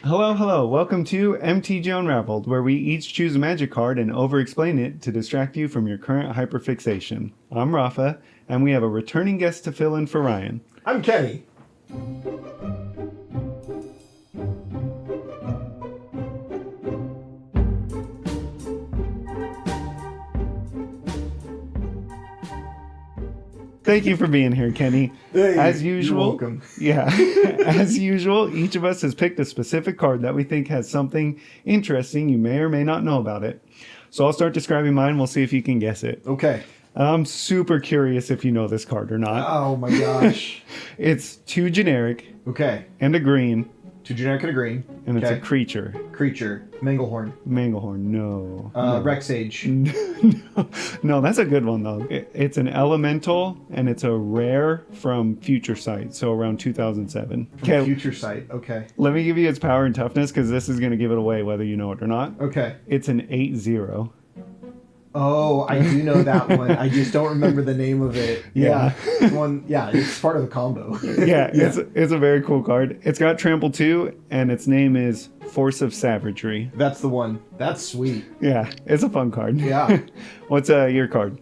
Hello, hello. Welcome to MTG Unraveled, where we each choose a magic card and over-explain it to distract you from your current hyperfixation. I'm Rafa, and we have a returning guest to fill in for Ryan. I'm Kenny. Thank you for being here, Kenny. Hey, as usual, you're welcome. Yeah, as usual, each of us has picked a specific card that we think has something interesting you may or may not know about it. So I'll start describing mine. We'll see if you can guess it. Okay. I'm super curious if you know this card or not. Oh my gosh. It's 2 generic Okay. and a green, 2 generic and a green. and it's Okay. a creature. Creature. Manglehorn. Manglehorn, no. Rexage. No, that's a good one, though. It's an elemental, and it's a rare from Future Sight, so around 2007. Okay, Future Sight. Okay. let me give you its power and toughness, because this is going to give it away whether you know it or not. Okay. It's an 8/0. Oh, I do know that one. I just don't remember the name of it. Yeah. One. Yeah, it's part of the combo. Yeah, it's a very cool card. It's got Trample 2, and its name is Force of Savagery. That's the one. That's sweet. Yeah, it's a fun card. Yeah. What's your card?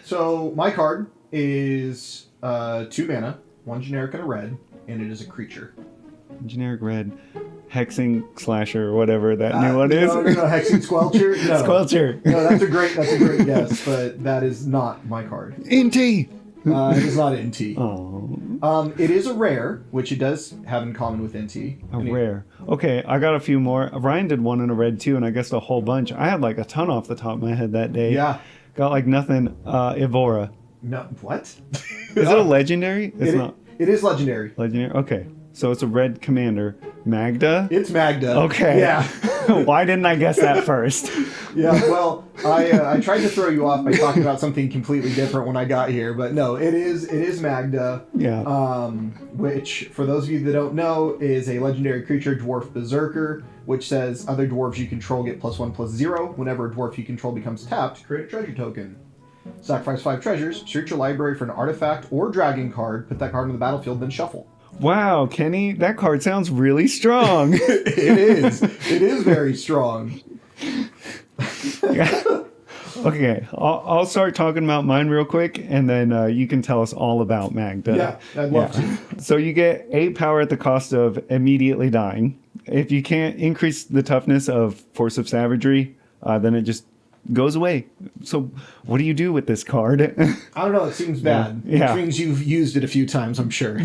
So my card is 2 mana, 1 generic and a red, and it is a creature. Generic red. Hexing Slasher, or whatever that new one is. No, Hexing Squelcher? No. Squelcher. No, that's a great guess, but that is not my card. Inti! It is not NT. Oh. It is a rare, which it does have in common with NT. Rare. Okay, I got a few more. Ryan did one in a red too, and I guessed a whole bunch. I had like a ton off the top of my head that day. Yeah. Got like nothing. Evora. No, what? Is it a legendary? It's not. It is legendary. Legendary? Okay. So it's a red commander. Magda? It's Magda. Okay. Yeah. Why didn't I guess that first? Yeah, well, I tried to throw you off by talking about something completely different when I got here, but no, it is Magda. Yeah. Which, for those of you that don't know, is a legendary creature, Dwarf Berserker, which says other dwarves you control get +1/+0. Whenever a dwarf you control becomes tapped, create a treasure token. Sacrifice 5 treasures, search your library for an artifact or dragon card, put that card on the battlefield, then shuffle. Wow, Kenny, that card sounds really strong. It is. It is very strong. Yeah. Okay, I'll start talking about mine real quick, and then you can tell us all about Magda. Yeah, I'd love to. So you get 8 power at the cost of immediately dying. If you can't increase the toughness of Force of Savagery, then it just goes away. So what do you do with this card? I don't know, it seems bad. Yeah. Which means you've used it a few times, I'm sure.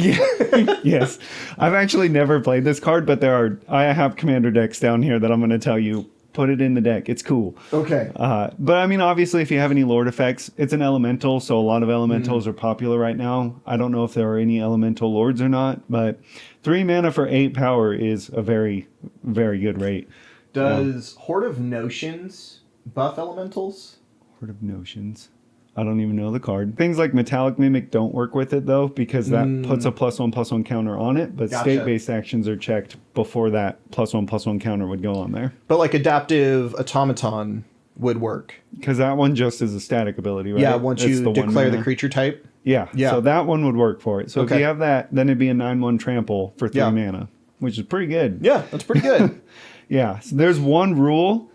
Yes. I've actually never played this card, but I have commander decks down here that I'm going to tell you, put it in the deck. It's cool. Okay. But I mean, obviously, if you have any Lord effects, it's an elemental, so a lot of elementals are popular right now. I don't know if there are any elemental lords or not, but 3 mana for 8 power is a very, very good rate. Does Horde of Notions buff elementals? Horde of Notions. I don't even know the card. Things like Metallic Mimic don't work with it, though, because that puts a +1/+1 counter on it, but Gotcha. state-based actions are checked before that +1/+1 counter would go on there. But like Adaptive Automaton would work. Because that one just is a static ability, right? Yeah, once It's you the 1 declare the mana. creature type. Yeah, Yeah. so that one would work for it. So if Okay. you have that, then it'd be a 9/1 trample for 3 Yeah. mana, which is pretty good. Yeah, that's pretty good. Yeah, so there's one rule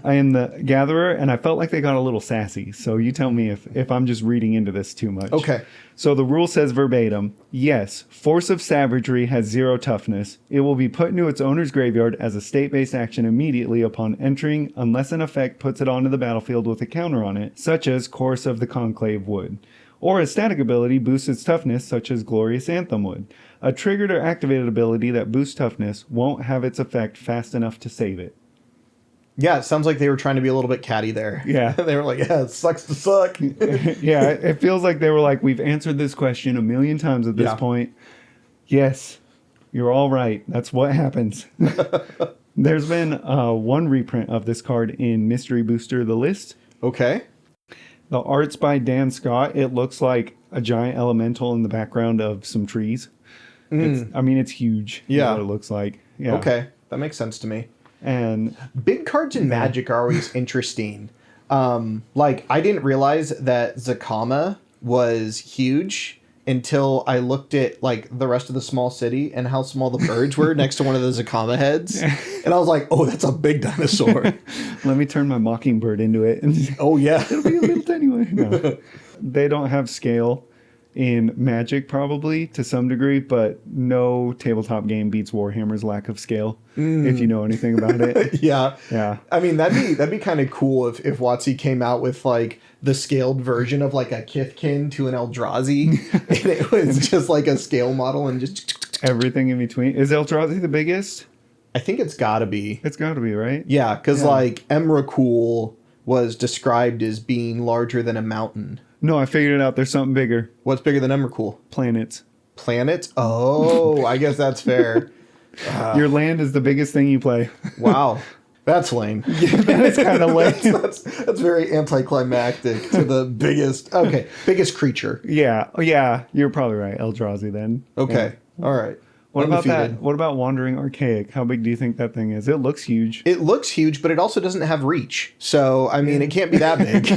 in the Gatherer, and I felt like they got a little sassy. So you tell me if I'm just reading into this too much. Okay. So the rule says verbatim, yes, Force of Savagery has 0 toughness. It will be put into its owner's graveyard as a state-based action immediately upon entering, unless an effect puts it onto the battlefield with a counter on it, such as Chorus of the Conclave would. Or a static ability boosts its toughness, such as Glorious Anthem would. A triggered or activated ability that boosts toughness won't have its effect fast enough to save it. Yeah, it sounds like they were trying to be a little bit catty there. Yeah. They were like, yeah, it sucks to suck. Yeah, it feels like they were like, we've answered this question a million times at this Yeah. point. Yes, you're all right. That's what happens. There's been one reprint of this card in Mystery Booster The List. Okay. The art's by Dan Scott. It looks like a giant elemental in the background of some trees. It's huge. is Yeah. what it looks like. Yeah. Okay, that makes sense to me. And Big cards in Magic are always interesting. Like, I didn't realize that Zakama was huge until I looked at like the rest of the small city and how small the birds were next to one of the Zakama heads. And I was like, oh, that's a big dinosaur. Let me turn my mockingbird into it. Oh, yeah. It'll be a little tiny one. No. They don't have scale in Magic, probably, to some degree, but no tabletop game beats Warhammer's lack of scale, if you know anything about it. Yeah. Yeah. I mean, that'd be kind of cool if WotC came out with, like, the scaled version of, like, a Kithkin to an Eldrazi, and it was just, like, a scale model and just... Everything in between. Is Eldrazi the biggest? I think it's gotta be. It's gotta be, right? Yeah, because, like, Emrakul was described as being larger than a mountain. No, I figured it out. There's something bigger. What's bigger than Emrakul? Planets. Planets? Oh, I guess that's fair. Your land is the biggest thing you play. Wow. That's lame. Yeah, that is kind of lame. That's very anticlimactic to the biggest creature. Yeah. Oh, yeah. You're probably right. Eldrazi then. Okay. Yeah. All right. What Undefeated. about that? What about Wandering Archaic? How big do you think that thing is? It looks huge. It looks huge, but it also doesn't have reach. So, I mean, it can't be that big.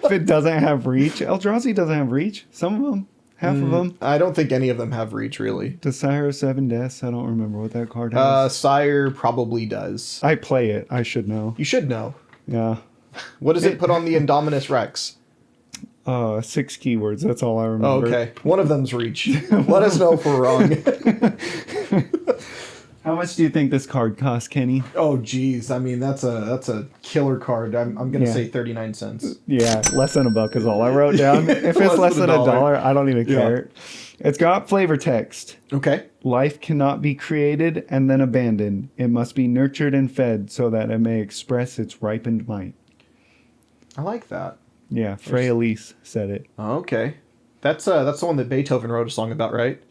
If it doesn't have reach, Eldrazi doesn't have reach. Some of them, half of them. I don't think any of them have reach, really. Does Sire of Seven Deaths? I don't remember what that card has. Sire probably does. I play it. I should know. You should know. Yeah. What does it put on the Indominus Rex? 6 keywords. That's all I remember. Oh, okay. One of them's reach. Let us know if we're wrong. How much do you think this card costs, Kenny? Oh, geez. I mean, that's a killer card. I'm gonna say 39 cents. Yeah, less than $1 is all I wrote down. If it's less than $1, I don't even care. It's got flavor text. Okay. Life cannot be created and then abandoned. It must be nurtured and fed so that it may express its ripened might. I like that. Yeah, Frey Elise said it. Oh, okay. That's the one that Beethoven wrote a song about, right?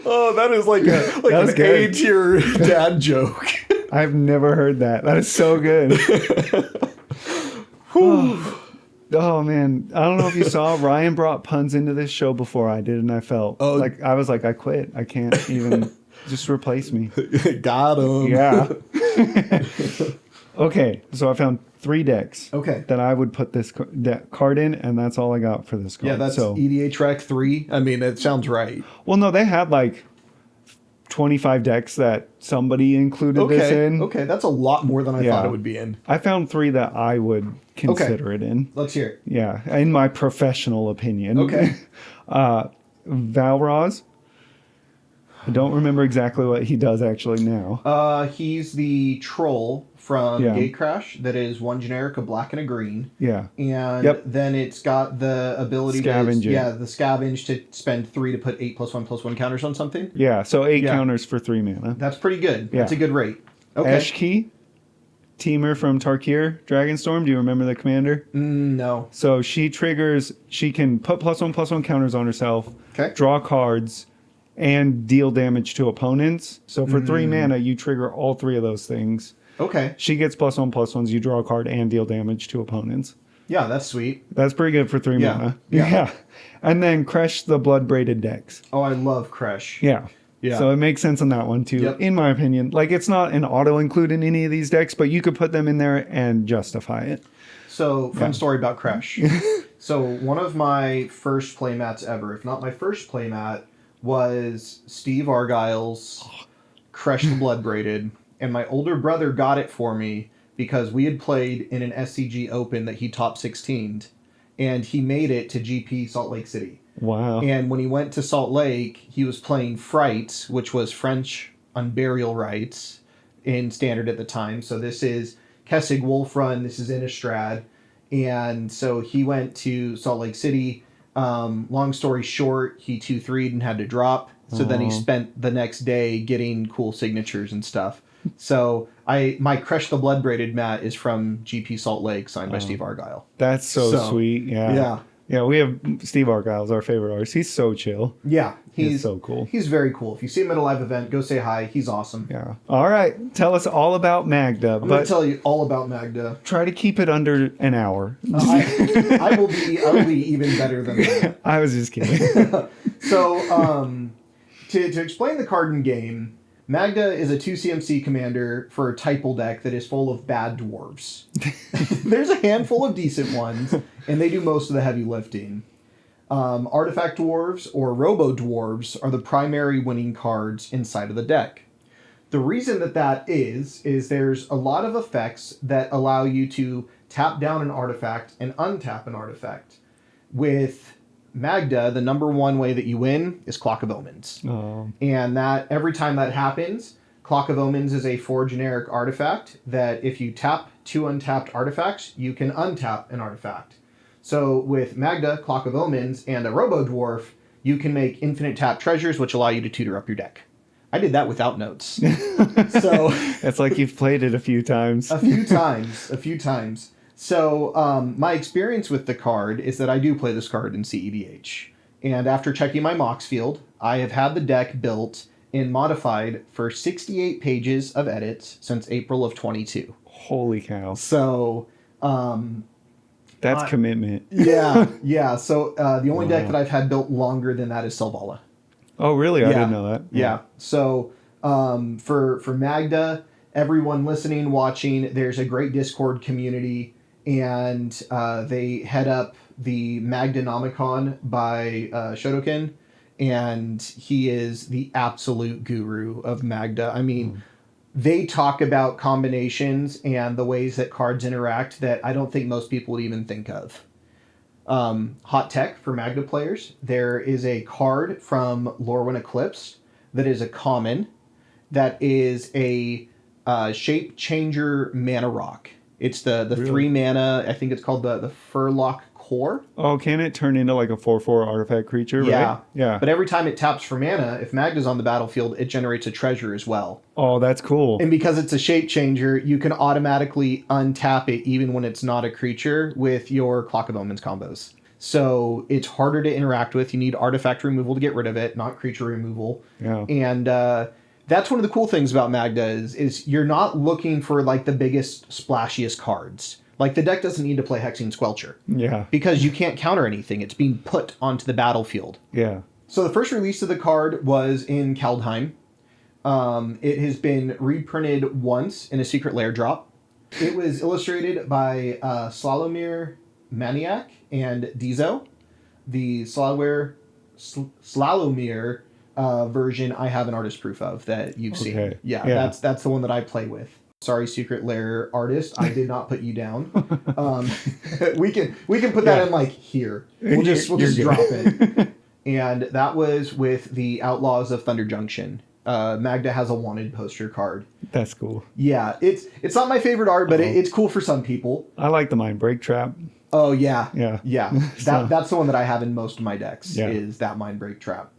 Oh, that is like an A-tier dad joke. I've never heard that. That is so good. Oh man, I don't know if you saw, Ryan brought puns into this show before I did, and I felt like I quit. I can't even just replace me. Got him. Yeah. Okay, so I found 3 decks. Okay. That I would put this card in, and that's all I got for this card. Yeah, that's EDH Rec 3. I mean, it sounds right. Well, no, they had like 25 decks that somebody included this in. Okay, that's a lot more than I thought it would be in. I found 3 that I would consider it in. Let's hear it. Yeah, in my professional opinion. Okay. Valraz. I don't remember exactly what he does actually now. He's the troll from Gatecrash that is 1 generic, a black and a green. Yeah. And then it's got the ability the scavenge to spend 3 to put 8+1/+1 counters on something. Yeah, so 8 counters for 3 mana. That's pretty good. Yeah. That's a good rate. Okay. Eshki, Teamer from Tarkir, Dragonstorm. Do you remember the commander? No. So she can put +1/+1 counters on herself, draw cards, and deal damage to opponents. So for 3 mana, you trigger all 3 of those things. Okay. She gets +1/+1s, you draw a card and deal damage to opponents. Yeah, that's sweet. That's pretty good for 3 mana. Yeah. And then Crush the Blood Braided decks. Oh, I love Crush. Yeah. So it makes sense on that one too, in my opinion. Like, it's not an auto include in any of these decks, but you could put them in there and justify it. So, fun story about Crush. So, one of my first playmats ever, if not my first playmat, was Steve Argyle's Crush the Blood Braided. And my older brother got it for me because we had played in an SCG Open that he top 16'd. And he made it to GP Salt Lake City. Wow. And when he went to Salt Lake, he was playing Fright, which was French Unburial Rites in Standard at the time. So this is Kessig Wolfrun, this is Innistrad. And so he went to Salt Lake City. Long story short, he 2-3'd and had to drop. So then he spent the next day getting cool signatures and stuff. So my Crush the Blood Braided mat is from GP Salt Lake, signed by Steve Argyle. That's so sweet. Yeah. Yeah, we have Steve Argyle's our favorite artist. He's so chill. Yeah. He's so cool. He's very cool. If you see him at a live event, go say hi. He's awesome. Yeah. All right. Tell us all about Magda. I'm going to tell you all about Magda. Try to keep it under an hour. I will be even better than that. I was just kidding. So, to explain the card in game, Magda is a 2 CMC commander for a Typal deck that is full of bad dwarves. There's a handful of decent ones, and they do most of the heavy lifting. Artifact dwarves or robo dwarves are the primary winning cards inside of the deck. The reason that is there's a lot of effects that allow you to tap down an artifact and untap an artifact. With Magda, the number one way that you win is Clock of Omens. Oh. And that every time that happens, Clock of Omens is a 4 generic artifact that if you tap 2 untapped artifacts, you can untap an artifact. So with Magda, Clock of Omens, and a Robo Dwarf, you can make infinite tap treasures, which allow you to tutor up your deck. I did that without notes. So it's like you've played it a few times. A few times. So my experience with the card is that I do play this card in cEDH. And after checking my Mox field, I have had the deck built and modified for 68 pages of edits since April of 22. Holy cow. So that's commitment. Yeah. So the only deck that I've had built longer than that is Selvala. Oh, really? I didn't know that. Yeah. So for Magda, everyone listening, watching, there's a great Discord community, and they head up the Magdanomicon by Shotokan, and he is the absolute guru of Magda. I mean, they talk about combinations and the ways that cards interact that I don't think most people would even think of. Hot tech for Magda players. There is a card from Lorwyn Eclipse that is a common that is a shape changer mana rock. It's the really? 3 mana, I think it's called the Furlock Core. Oh, can it turn into like a 4/4 artifact creature, right? Yeah. But every time it taps for mana, if Magda's on the battlefield, it generates a treasure as well. Oh, that's cool. And because it's a shape changer, you can automatically untap it even when it's not a creature with your Clock of Omens combos. So it's harder to interact with. You need artifact removal to get rid of it, not creature removal. Yeah. And that's one of the cool things about Magda is you're not looking for like the biggest, splashiest cards. Like the deck doesn't need to play Hexing Squelcher. Yeah. Because you can't counter anything. It's being put onto the battlefield. Yeah. So the first release of the card was in Kaldheim. It has been reprinted once in a Secret Lair drop. It was illustrated by Slalomir Maniac and Dizo. The Slalomir version I have an artist proof of that you've seen. Yeah, that's the one that I play with. Sorry, Secret Lair artist, I did not put you down. We can put that in like here. We'll just drop it. And that was with the Outlaws of Thunder Junction. Magda has a wanted poster card. That's cool. Yeah, it's not my favorite art, but it's cool for some people. I like the Mind Break Trap. Oh yeah. So. That's the one that I have in most of my decks. Is that Mind Break Trap.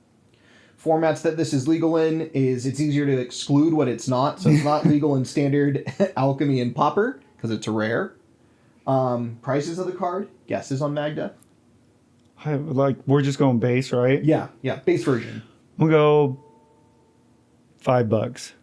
Formats that this is legal in is it's easier to exclude what it's not. So it's not legal in Standard, Alchemy, and Pauper because it's a rare. Prices of the card, guesses on Magda. We're just going base, right? Yeah, base version. We'll go $5. $1.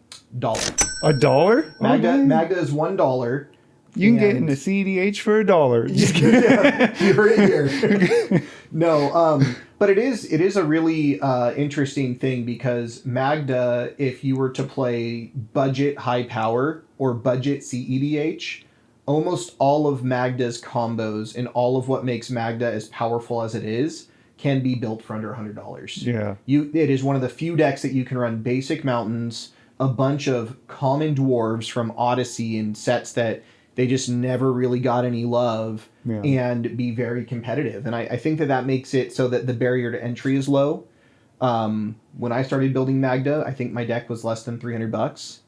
$1? Magda is $1. You can get into cEDH for $1. Just you heard it here. No, but it is a really interesting thing because Magda, if you were to play budget high power or budget cEDH, almost all of Magda's combos and all of what makes Magda as powerful as it is can be built for under $100. Yeah. It is one of the few decks that you can run basic mountains, a bunch of common dwarves from Odyssey and sets that they just never really got any love, and be very competitive. And I think that makes it so that the barrier to entry is low. When I started building Magda, I think my deck was less than $300,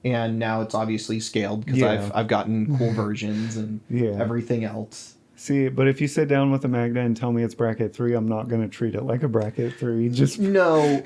and now it's obviously scaled because I've gotten cool versions and everything else. See, but if you sit down with a Magda and tell me it's bracket 3, I'm not going to treat it like a bracket 3. No,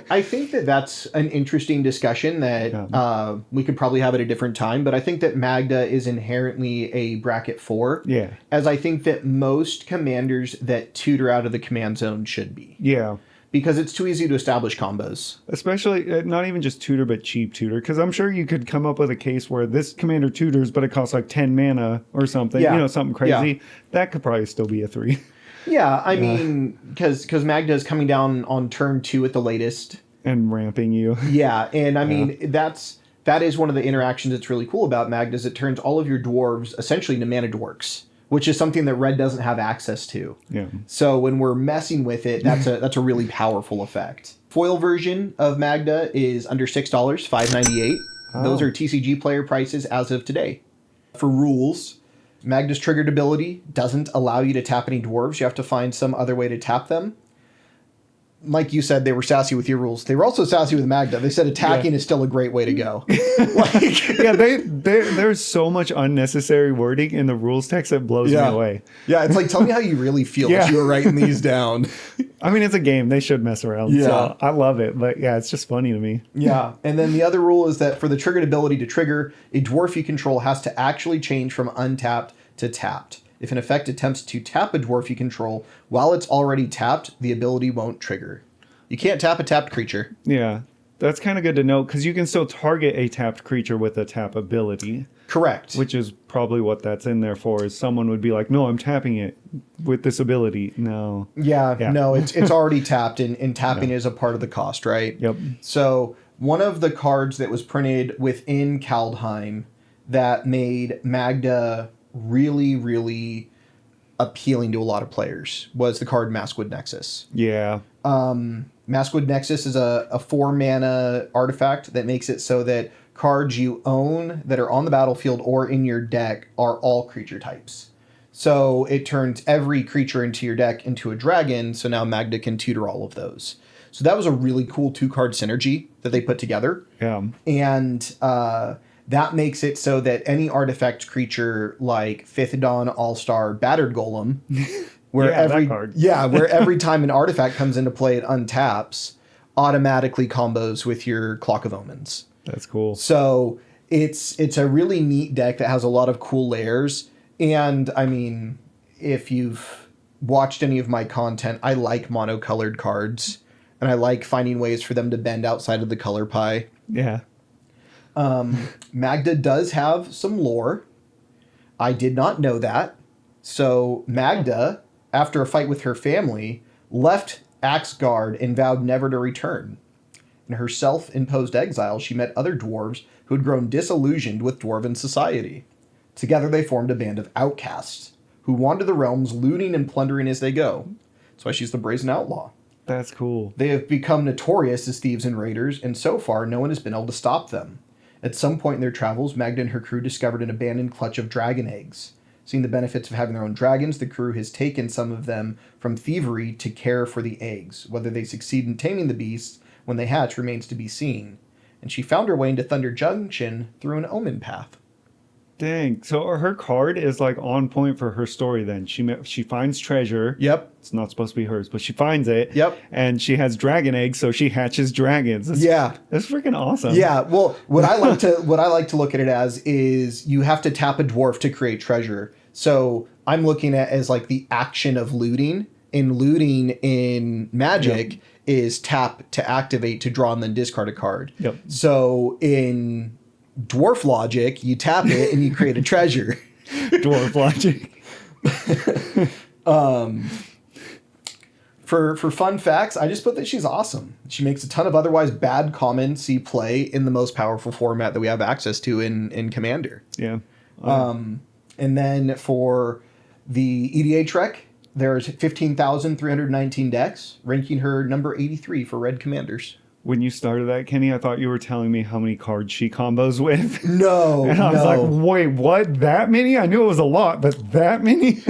I think that's an interesting discussion that we could probably have at a different time. But I think that Magda is inherently a bracket 4. Yeah. As I think that most commanders that tutor out of the command zone should be. Yeah. Because it's too easy to establish combos. Especially, not even just tutor, but cheap tutor. Because I'm sure you could come up with a case where this commander tutors, but it costs like 10 mana or something. Yeah. You know, something crazy. Yeah. That could probably still be a 3. Yeah, I mean, because Magda is coming down on turn 2 at the latest. And ramping you. Yeah, and I mean, that is one of the interactions that's really cool about Magda, is it turns all of your dwarves essentially into mana dorks, which is something that red doesn't have access to. Yeah. So when we're messing with it, that's a really powerful effect. Foil version of Magda is under $6, $5.98. Oh. Those are TCG player prices as of today. For rules, Magda's triggered ability doesn't allow you to tap any dwarves. You have to find some other way to tap them. Like you said, they were sassy with your rules. They were also sassy with Magda. They said attacking is still a great way to go. Yeah, there's so much unnecessary wording in the rules text that blows me away. Yeah, it's like, tell me how you really feel as you were writing these down. I mean, it's a game. They should mess around. Yeah. So I love it. But yeah, it's just funny to me. Yeah, and then the other rule is that for the triggered ability to trigger, a dwarf you control has to actually change from untapped to tapped. If an effect attempts to tap a dwarf you control while it's already tapped, the ability won't trigger. You can't tap a tapped creature. Yeah, that's kind of good to know because you can still target a tapped creature with a tap ability. Correct. Which is probably what that's in there for, is someone would be like, no, I'm tapping it with this ability. No. Yeah. No, it's already tapped, and tapping is a part of the cost, right? Yep. So one of the cards that was printed within Kaldheim that made Magda really, really appealing to a lot of players was the card Maskwood Nexus. Yeah. Maskwood Nexus is a 4-mana artifact that makes it so that cards you own that are on the battlefield or in your deck are all creature types. So it turns every creature into your deck into a dragon, so now Magda can tutor all of those. So that was a really cool 2-card synergy that they put together. Yeah. And that makes it so that any artifact creature like Fifth Dawn All-Star Battered Golem, where where every time an artifact comes into play it untaps, automatically combos with your Clock of Omens. That's cool. So it's a really neat deck that has a lot of cool layers. And I mean, if you've watched any of my content, I like monocolored cards, and I like finding ways for them to bend outside of the color pie. Yeah. Magda does have some lore. I did not know that. So Magda, after a fight with her family, left Axgard and vowed never to return. In her self-imposed exile, she met other dwarves who had grown disillusioned with dwarven society. Together they formed a band of outcasts who wander the realms, looting and plundering as they go. That's why she's the Brazen Outlaw. That's cool. They have become notorious as thieves and raiders, and so far no one has been able to stop them. At some point in their travels, Magda and her crew discovered an abandoned clutch of dragon eggs. Seeing the benefits of having their own dragons, the crew has taken some of them from thievery to care for the eggs. Whether they succeed in taming the beasts when they hatch remains to be seen. And she found her way into Thunder Junction through an omen path. Dang. So her card is like on point for her story then. She finds treasure. Yep. It's not supposed to be hers, but she finds it. Yep. And she has dragon eggs, so she hatches dragons. That's freaking awesome. Yeah. Well, what I like to look at it as is you have to tap a dwarf to create treasure. So I'm looking at as like the action of looting. And looting in Magic is tap to activate to draw and then discard a card. Yep. So in dwarf logic, you tap it and you create a treasure. Dwarf logic. For fun facts, I just put that she's awesome. She makes a ton of otherwise bad common see play in the most powerful format that we have access to in Commander. Yeah. And then for the EDH rec, there's 15,319 decks, ranking her number 83 for red commanders. When you started that, Kenny, I thought you were telling me how many cards she combos with. No, and I was like, wait, what? That many? I knew it was a lot, but that many?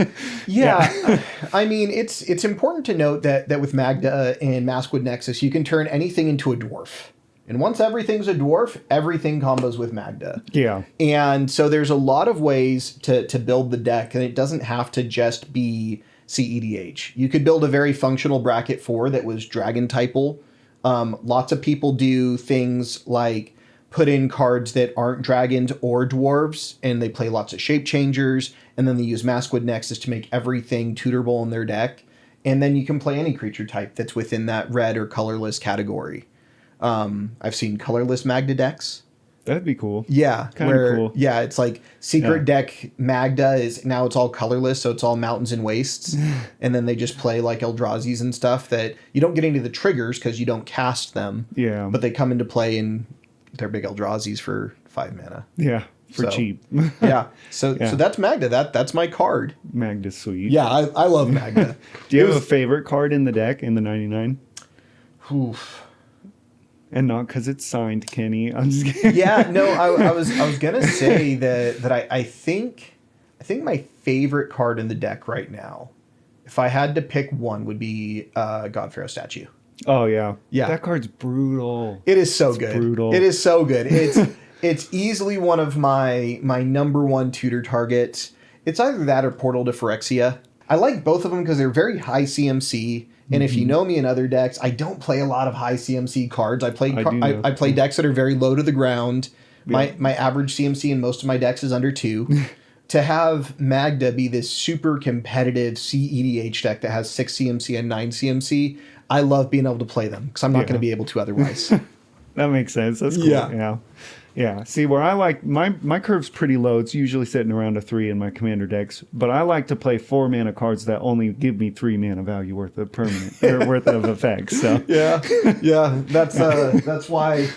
Yeah. I mean, it's important to note that with Magda and Maskwood Nexus, you can turn anything into a dwarf. And once everything's a dwarf, everything combos with Magda. Yeah. And so there's a lot of ways to build the deck, and it doesn't have to just be cEDH. You could build a very functional bracket 4 that was dragon typal. Lots of people do things like put in cards that aren't dragons or dwarves, and they play lots of shape changers, and then they use Maskwood Nexus to make everything tutorable in their deck. And then you can play any creature type that's within that red or colorless category. I've seen colorless Magda decks. That'd be cool. Yeah, Kinda cool. Yeah, it's like secret Yeah. deck Magda is now it's all colorless, so it's all mountains and wastes, and then they just play like Eldrazi's and stuff that you don't get any of the triggers because you don't cast them. Yeah. But they come into play in their big Eldrazi's for 5 mana. Yeah, for So, cheap. Yeah, so Yeah. that's Magda. That's my card. Magda's sweet. Yeah, I love Magda. Do you It have a was- favorite card in the deck in the 99? Oof. And not because it's signed, Kenny. I'm just kidding. Yeah, no, I was gonna say that I think my favorite card in the deck right now, if I had to pick one, would be God Pharaoh statue. Oh, yeah. Yeah. That card's brutal. It is so good. brutal. It is so good. It's easily one of my number one tutor targets. It's either that or Portal to Phyrexia. I like both of them because they're very high CMC. And if you know me in other decks, I don't play a lot of high CMC cards. I play decks that are very low to the ground. Yeah. My average CMC in most of my decks is under 2. To have Magda be this super competitive cEDH deck that has 6 CMC and 9 CMC, I love being able to play them because I'm not going to be able to otherwise. That makes sense. That's cool. Yeah. Yeah. Yeah. See, where I like my curve's pretty low. It's usually sitting around a 3 in my commander decks, but I like to play 4 mana cards that only give me 3 mana value worth of permanent or worth of effects. So Yeah, that's why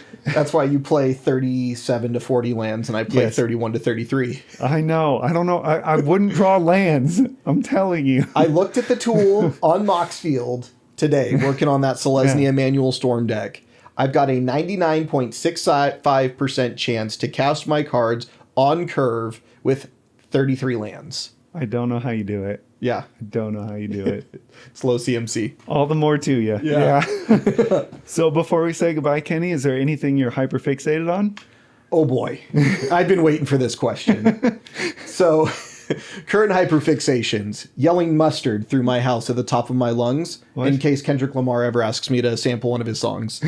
you play 37 to 40 lands and I play Yes. 31 to 33. I know. I don't know. I wouldn't draw lands. I'm telling you. I looked at the tool on Moxfield today, working on that Selesnya Manual Storm deck. I've got a 99.65% chance to cast my cards on curve with 33 lands. I don't know how you do it. Yeah, I don't know how you do it. slow CMC. All the more to you. Yeah. So before we say goodbye, Kenny, is there anything you're hyper fixated on? Oh boy, I've been waiting for this question. So, current hyperfixations: yelling mustard through my house at the top of my lungs What? in case Kendrick Lamar ever asks me to sample one of his songs.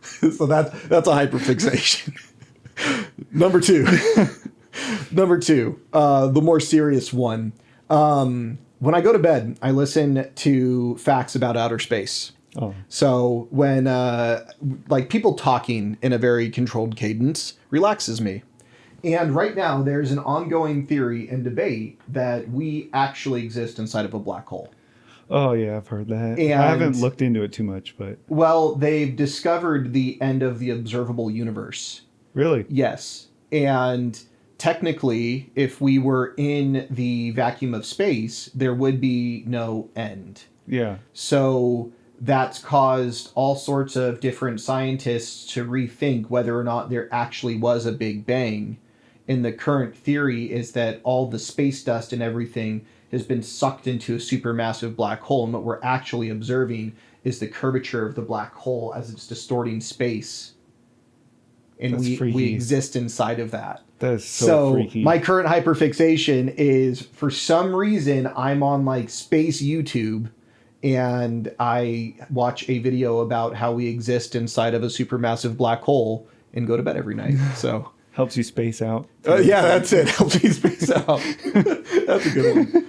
So that's a hyperfixation. Number two, the more serious one. When I go to bed, I listen to facts about outer space. Oh, So when like people talking in a very controlled cadence relaxes me. And right now there's an ongoing theory and debate that we actually exist inside of a black hole. oh yeah, I've heard that. And- I haven't looked into it too much, but Well, they've discovered the end of the observable universe. really, Yes. And technically, if we were in the vacuum of space, there would be no end. yeah, So that's caused all sorts of different scientists to rethink whether or not there actually was a Big Bang. And the current theory is that all the space dust and everything has been sucked into a supermassive black hole. And what we're actually observing is the curvature of the black hole as it's distorting space. And That's we freaky. exist inside of that. that is so freaky. My current hyperfixation is, for some reason, I'm on like space YouTube and I watch a video about how we exist inside of a supermassive black hole and go to bed every night. So Helps you space out. yeah, that's it. Helps me space out. That's a good one.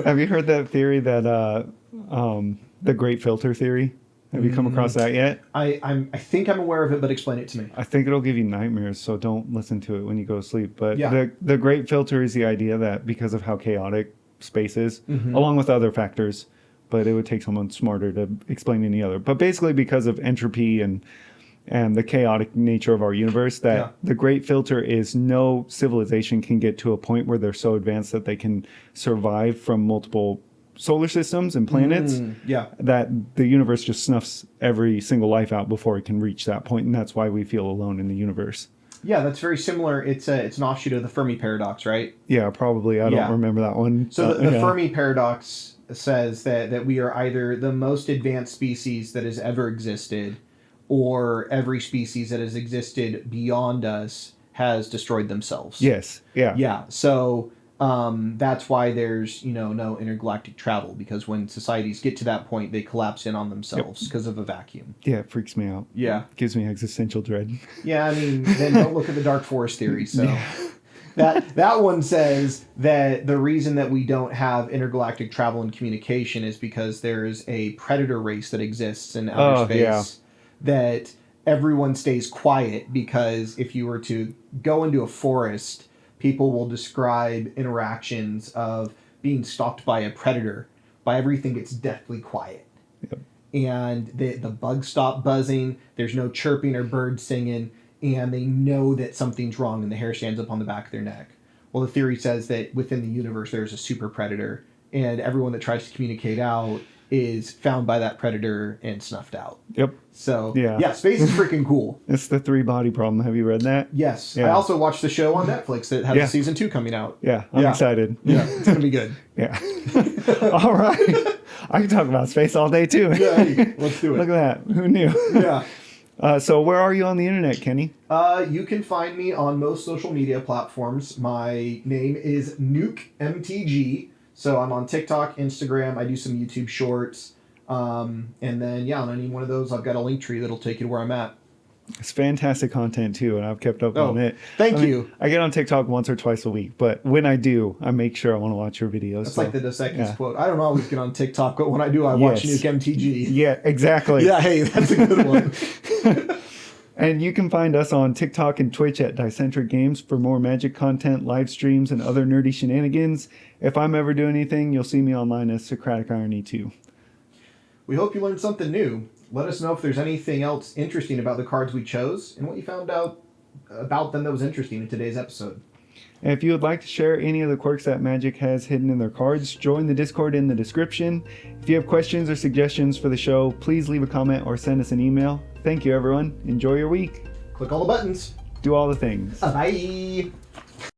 Have you heard that theory that the Great Filter theory? Have you come across that yet? I think I'm aware of it, but explain it to me. I think it'll give you nightmares, so don't listen to it when you go to sleep. But Yeah. the Great Filter is the idea that because of how chaotic space is, Mm-hmm. along with other factors, but it would take someone smarter to explain any other. But basically because of entropy and the chaotic nature of our universe, that Yeah. the Great Filter is no civilization can get to a point where they're so advanced that they can survive from multiple solar systems and planets. Yeah. That the universe just snuffs every single life out before it can reach that point, and that's why we feel alone in the universe. Yeah, that's very similar. It's an offshoot of the Fermi paradox, right? Yeah, probably. I Yeah. don't remember that one. So the yeah. Fermi paradox says that we are either the most advanced species that has ever existed, or every species that has existed beyond us has destroyed themselves. Yes. Yeah. Yeah. So that's why there's no intergalactic travel, because when societies get to that point, they collapse in on themselves because of a vacuum. Yeah, it freaks me out. Yeah. Gives me existential dread. Yeah, I mean, then don't look at the Dark Forest theory. So that one says that the reason that we don't have intergalactic travel and communication is because there's a predator race that exists in outer Oh, space yeah. that everyone stays quiet, because if you were to go into a forest, people will describe interactions of being stalked by a predator. By everything gets deathly quiet. Yep. And the bugs stop buzzing, there's no chirping or birds singing, and they know that something's wrong, and the hair stands up on the back of their neck. Well, the theory says that within the universe there's a super predator, and everyone that tries to communicate out is found by that predator and snuffed out. Yep. So, Yeah. space is freaking cool. It's the 3-body problem. Have you read that? Yes. Yeah. I also watched the show on Netflix that has Yeah. a season 2 coming out. Yeah, I'm excited. Yeah, it's going to be good. Yeah. All right. I can talk about space all day too. Yeah, hey, let's do it. Look at that. Who knew? Yeah. So where are you on the internet, Kenny? You can find me on most social media platforms. My name is NukeMTG. So I'm on TikTok, Instagram. I do some YouTube shorts. And then, on any one of those, I've got a link tree that'll take you to where I'm at. It's fantastic content too, and I've kept up on it. Thank you. I get on TikTok once or twice a week, but when I do, I make sure I want to watch your videos. That's like the Dos Equis quote. I don't always get on TikTok, but when I do, I watch Yes. NukeMTG. Yeah, exactly. Yeah, hey, that's a good one. And you can find us on TikTok and Twitch at Dicentric Games for more Magic content, live streams, and other nerdy shenanigans. If I'm ever doing anything, you'll see me online as Socratic Irony too. We hope you learned something new. Let us know if there's anything else interesting about the cards we chose and what you found out about them that was interesting in today's episode. And if you would like to share any of the quirks that Magic has hidden in their cards, join the Discord in the description. If you have questions or suggestions for the show, please leave a comment or send us an email. Thank you, everyone. Enjoy your week. Click all the buttons. Do all the things. Bye.